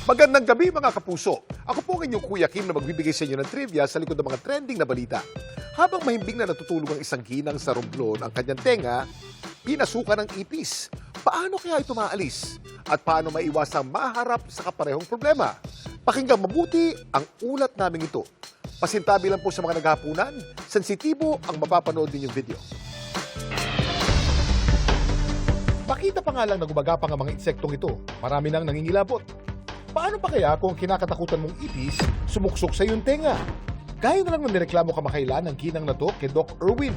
Magandang gabi mga kapuso. Ako po ang inyong Kuya Kim na magbibigay sa inyo ng trivia sa likod ng mga trending na balita. Habang mahimbing na natutulog ang isang ginang sa romblon ang kanyang tenga, pinasukan ng ipis. Paano kaya ito maalis? At paano maiwasang maharap sa kaparehong problema? Pakinggan mabuti ang ulat namin ito. Pasintabi lang po sa mga naghapunan, sensitibo ang mapapanood ninyong video. Pakita pa nga lang na gumagapang ang mga insektong ito. Marami nang nangingilabot. Paano pa kaya kung kinakatakutan mong ipis, sumuksok sa iyong tenga? Gaya na lang ng nireklamo kamakailan ng ginang na to kay Doc Erwin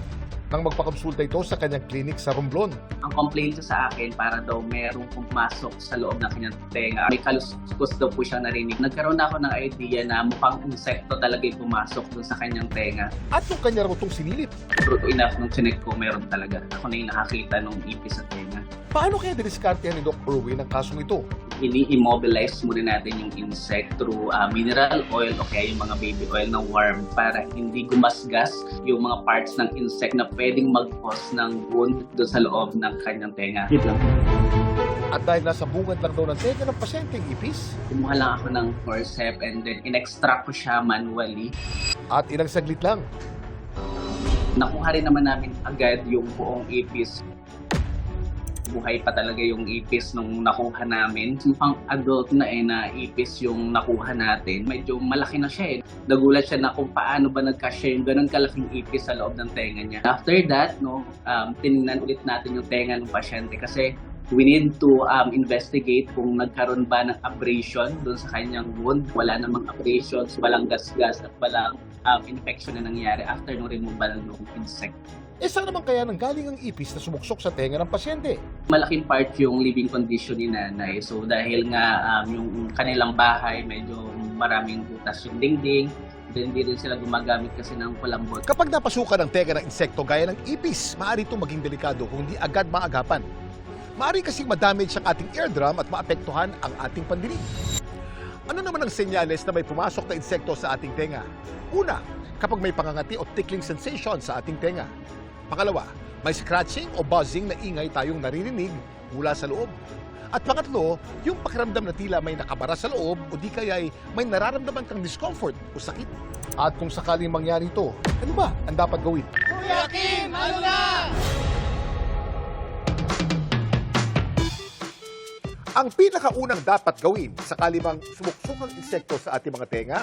nang magpakonsulta ito sa kanyang klinik sa Romblon. Ang complaint niya sa akin para daw merong pumasok sa loob ng kanyang tenga. May kaluskos daw po siyang narinig. Nagkaroon na ako ng idea na mukhang insekto talaga yung pumasok dun sa kanyang tenga. At nung kanya raw itong sinilip, True enough, nung chinek ko, meron talaga. Ako na yung nakakita nung ipis sa tenga. paano kaya diniskartehan ni Doc Erwin ang kasong ito? Ini-immobilize muna natin yung insect through mineral oil o kaya yung mga baby oil na warm para hindi gumasgas yung mga parts ng insect na pwedeng mag-cause ng wound doon sa loob ng kanyang tenga. At dahil nasa bungad lang daw ng tenga ng pasyenteng ipis, Kumuha lang ako ng forceps and then in-extract ko siya manually. at ilang saglit lang, Nakuha rin naman namin agad yung buong ipis. Buhay pa talaga yung ipis nung nakuha namin. Mukhang adult na na ipis yung nakuha natin. Medyo malaki na siya eh. Nagulat siya na kung paano ba nagkasya yung ganun kalaking ipis sa loob ng tenga niya. After that, tinignan ulit natin yung tenga ng pasyente kasi we need to investigate kung nagkaroon ba ng abrasion doon sa kanyang wound. Wala namang abrasions, walang gasgas at walang infection na nangyari after nung removal ng insect. saan naman kaya nanggaling ang ipis na sumuksok sa tenga ng pasyente? Malaking part yung living condition ni nanay. So dahil nga yung kanilang bahay medyo maraming butas yung dingding, then di rin sila gumagamit kasi ng kulambot. Kapag napasukan ng tenga ng insekto gaya ng ipis, maaari itong maging delikado kung hindi agad maagapan. Maaari kasing madamage ang ating eardrum at maapektuhan ang ating pandinig. Ano naman ang senyales na may pumasok na insekto sa ating tenga? Una, kapag may pangangati o tickling sensation sa ating tenga. Pangalawa, may scratching o buzzing na ingay tayong naririnig mula sa loob. At pangatlo, yung pakiramdam na tila may nakabara sa loob o di kaya'y may nararamdaman kang discomfort o sakit. At kung sakaling mangyari ito, ano ba ang dapat gawin? Kuya Kim, ano na? Ang pinakaunang dapat gawin sakali mang sumuksok ang insekto sa ating mga tenga,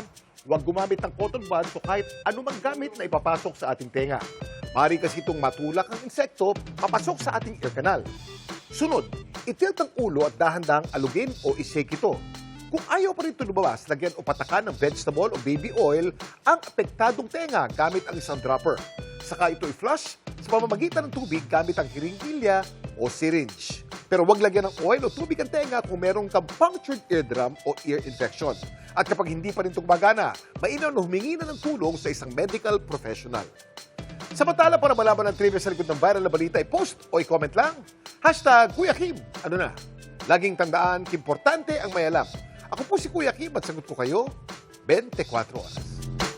huwag gumamit ng cotton buds o kahit anumang gamit na ipapasok sa ating tenga. Maaari kasi itong matulak ang insekto papasok sa ating ear canal. Sunod, itilt ang ulo at dahan-dahang alugin o ishake ito. Kung ayaw pa rin ito lumabas, lagyan o patakan ng vegetable o baby oil ang apektadong tenga gamit ang isang dropper. Saka ito i-flush sa pamamagitan ng tubig gamit ang hiringilya o syringe. Pero huwag lagyan ng oil o tubig ang tenga kung merong kang punctured eardrum o ear infection. At kapag hindi pa rin ito gumagana, mainam na humingi na ng tulong sa isang medical professional. Samantala, para malaman ang trivia sa likod ng viral na balita, i-post o i-comment lang. #Kuya Kim. Ano na? Laging tandaan, importante ang may alam. Ako po si Kuya Kim at sagot ko kayo 24 oras.